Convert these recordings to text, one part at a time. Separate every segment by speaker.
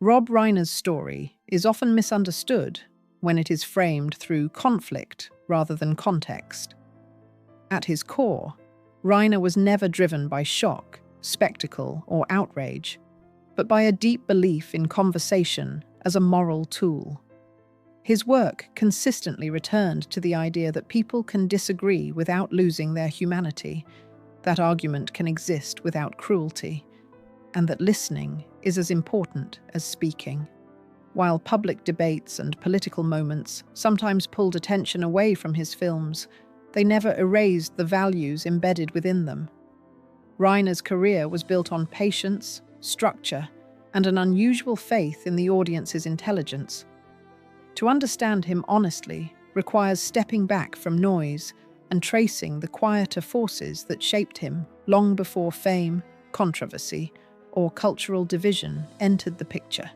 Speaker 1: Rob Reiner's story is often misunderstood when it is framed through conflict rather than context. At his core, Reiner was never driven by shock, spectacle, or outrage, but by a deep belief in conversation as a moral tool. His work consistently returned to the idea that people can disagree without losing their humanity, that argument can exist without cruelty, and that listening is as important as speaking. While public debates and political moments sometimes pulled attention away from his films, they never erased the values embedded within them. Reiner's career was built on patience, structure, and an unusual faith in the audience's intelligence. To understand him honestly requires stepping back from noise and tracing the quieter forces that shaped him long before fame, controversy, or cultural division entered the picture.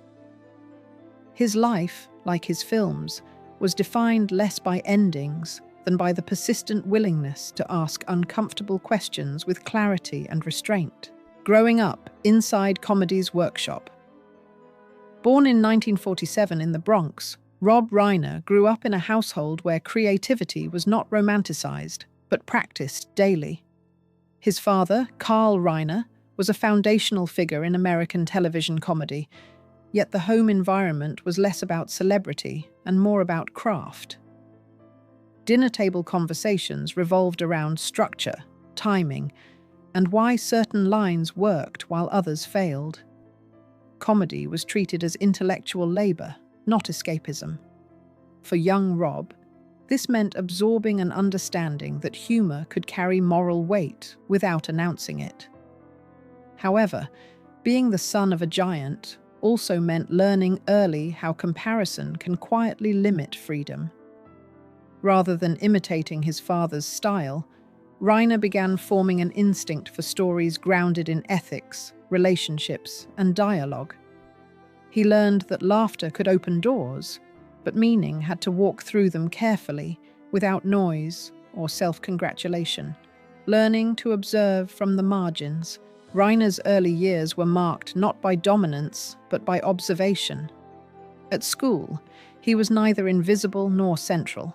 Speaker 1: His life, like his films, was defined less by endings than by the persistent willingness to ask uncomfortable questions with clarity and restraint. Growing up inside comedy's workshop. Born in 1947 in the Bronx, Rob Reiner grew up in a household where creativity was not romanticized, but practiced daily. His father, Carl Reiner, was a foundational figure in American television comedy, yet the home environment was less about celebrity and more about craft. Dinner table conversations revolved around structure, timing, and why certain lines worked while others failed. Comedy was treated as intellectual labor, not escapism. For young Rob, this meant absorbing an understanding that humor could carry moral weight without announcing it. However, being the son of a giant also meant learning early how comparison can quietly limit freedom. Rather than imitating his father's style, Reiner began forming an instinct for stories grounded in ethics, relationships, and dialogue. He learned that laughter could open doors, but meaning had to walk through them carefully, without noise or self-congratulation. Learning to observe from the margins, Reiner's early years were marked not by dominance, but by observation. At school, he was neither invisible nor central,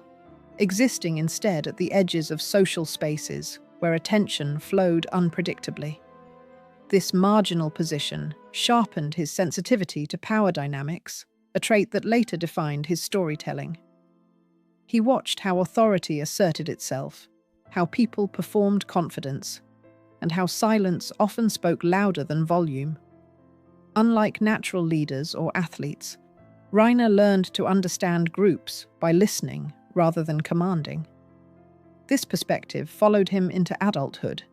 Speaker 1: existing instead at the edges of social spaces where attention flowed unpredictably. This marginal position sharpened his sensitivity to power dynamics, a trait that later defined his storytelling. He watched how authority asserted itself, how people performed confidence, and how silence often spoke louder than volume. Unlike natural leaders or athletes, Reiner learned to understand groups by listening rather than commanding. This perspective followed him into adulthood,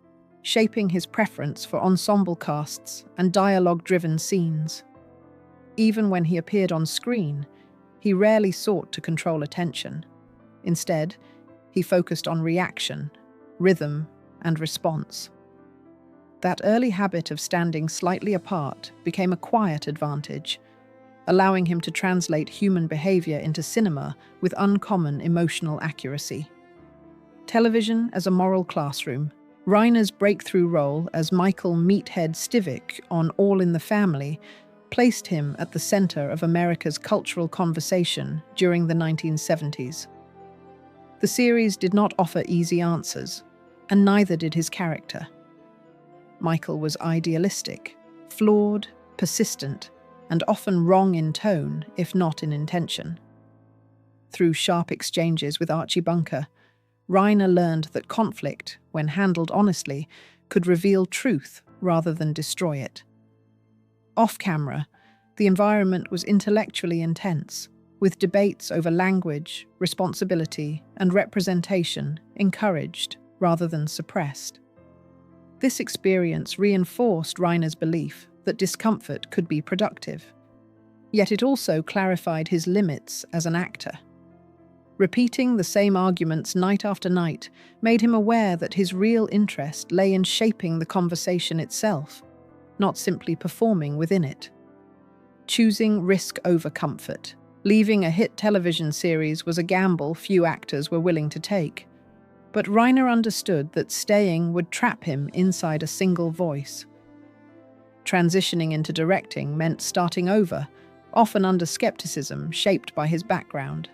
Speaker 1: shaping his preference for ensemble casts and dialogue-driven scenes. Even when he appeared on screen, he rarely sought to control attention. Instead, he focused on reaction, rhythm, and response. That early habit of standing slightly apart became a quiet advantage, allowing him to translate human behavior into cinema with uncommon emotional accuracy. Television as a moral classroom. Reiner's breakthrough role as Michael Meathead Stivic on All in the Family placed him at the center of America's cultural conversation during the 1970s. The series did not offer easy answers, and neither did his character. Michael was idealistic, flawed, persistent, and often wrong in tone, if not in intention. Through sharp exchanges with Archie Bunker, Reiner learned that conflict, when handled honestly, could reveal truth rather than destroy it. Off-camera, the environment was intellectually intense, with debates over language, responsibility, and representation encouraged rather than suppressed. This experience reinforced Reiner's belief that discomfort could be productive. Yet it also clarified his limits as an actor. Repeating the same arguments night after night made him aware that his real interest lay in shaping the conversation itself, not simply performing within it. Choosing risk over comfort, leaving a hit television series was a gamble few actors were willing to take. But Reiner understood that staying would trap him inside a single voice. Transitioning into directing meant starting over, often under skepticism shaped by his background.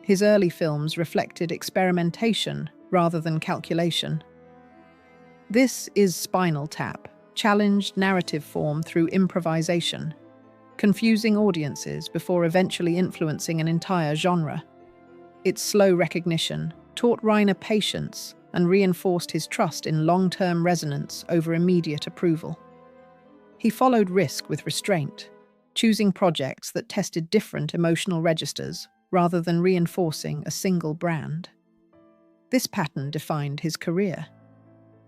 Speaker 1: His early films reflected experimentation rather than calculation. This is Spinal Tap, challenged narrative form through improvisation, confusing audiences before eventually influencing an entire genre. Its slow recognition taught Reiner patience and reinforced his trust in long-term resonance over immediate approval. He followed risk with restraint, choosing projects that tested different emotional registers rather than reinforcing a single brand. This pattern defined his career.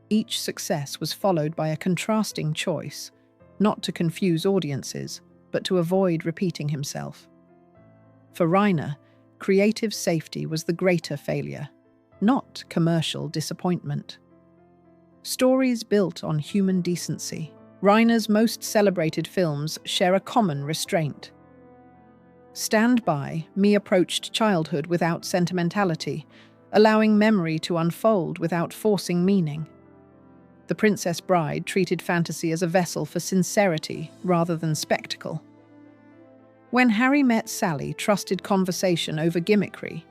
Speaker 1: Each success was followed by a contrasting choice, not to confuse audiences, but to avoid repeating himself. For Reiner, creative safety was the greater failure, not commercial disappointment. Stories built on human decency. Reiner's most celebrated films share a common restraint. Stand By Me approached childhood without sentimentality, allowing memory to unfold without forcing meaning. The Princess Bride treated fantasy as a vessel for sincerity rather than spectacle. When Harry Met Sally trusted conversation over gimmickry,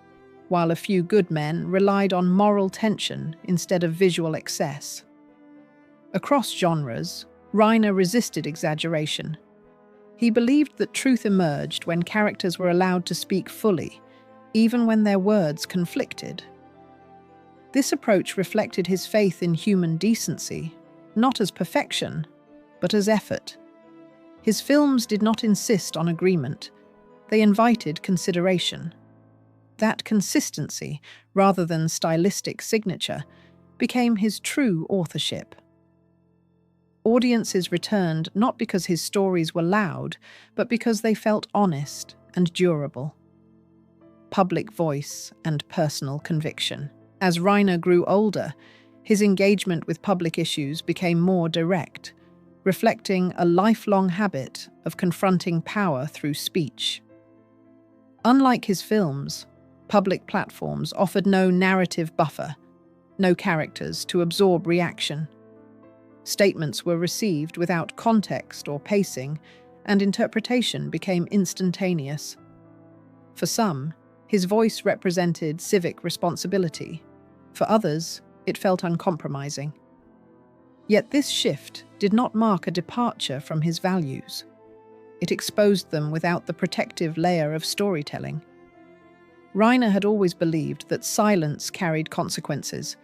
Speaker 1: while A Few Good Men relied on moral tension instead of visual excess. Across genres, Reiner resisted exaggeration. He believed that truth emerged when characters were allowed to speak fully, even when their words conflicted. This approach reflected his faith in human decency, not as perfection, but as effort. His films did not insist on agreement. They invited consideration. That consistency, rather than stylistic signature, became his true authorship. Audiences returned not because his stories were loud, but because they felt honest and durable. Public voice and personal conviction. As Reiner grew older, his engagement with public issues became more direct, reflecting a lifelong habit of confronting power through speech. Unlike his films, public platforms offered no narrative buffer, no characters to absorb reaction. Statements were received without context or pacing, and interpretation became instantaneous. For some, his voice represented civic responsibility. For others, it felt uncompromising. Yet this shift did not mark a departure from his values. It exposed them without the protective layer of storytelling. Reiner had always believed that silence carried consequences,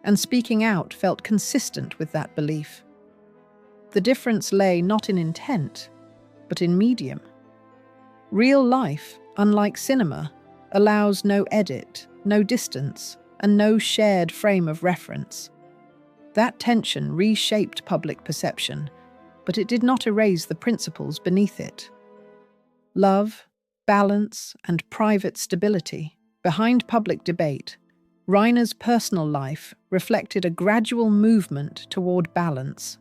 Speaker 1: and speaking out felt consistent with that belief. The difference lay not in intent, but in medium. Real life, unlike cinema, allows no edit, no distance, and no shared frame of reference. That tension reshaped public perception, but it did not erase the principles beneath it. Love, balance, and private stability. Behind public debate, Reiner's personal life reflected a gradual movement toward balance.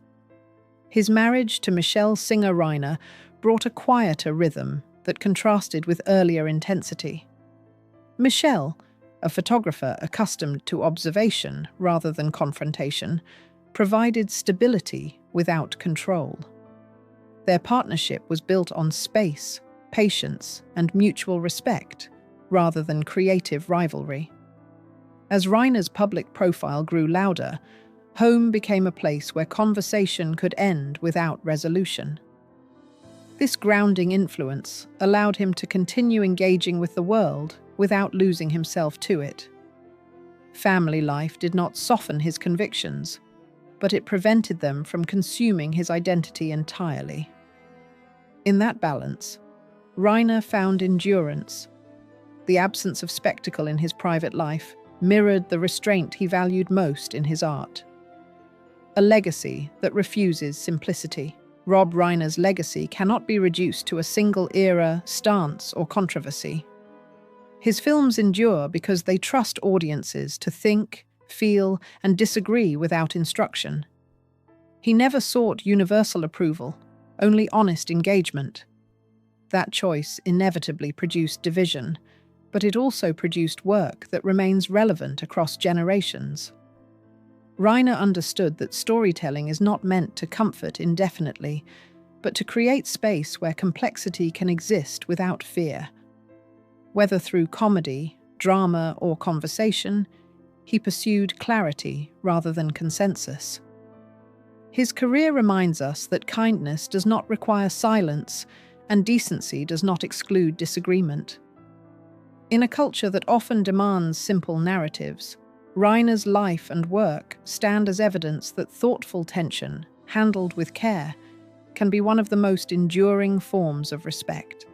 Speaker 1: His marriage to Michele Singer Reiner brought a quieter rhythm that contrasted with earlier intensity. Michele, a photographer accustomed to observation rather than confrontation, provided stability without control. Their partnership was built on space, patience, and mutual respect, rather than creative rivalry. As Reiner's public profile grew louder, home became a place where conversation could end without resolution. This grounding influence allowed him to continue engaging with the world without losing himself to it. Family life did not soften his convictions, but it prevented them from consuming his identity entirely. In that balance, Reiner found endurance. The absence of spectacle in his private life mirrored the restraint he valued most in his art. A legacy that refuses simplicity. Rob Reiner's legacy cannot be reduced to a single era, stance, or controversy. His films endure because they trust audiences to think, feel, and disagree without instruction. He never sought universal approval, only honest engagement. That choice inevitably produced division, but it also produced work that remains relevant across generations. Reiner understood that storytelling is not meant to comfort indefinitely, but to create space where complexity can exist without fear. Whether through comedy, drama, or conversation, he pursued clarity rather than consensus. His career reminds us that kindness does not require silence, and decency does not exclude disagreement. In a culture that often demands simple narratives, Reiner's life and work stand as evidence that thoughtful tension, handled with care, can be one of the most enduring forms of respect.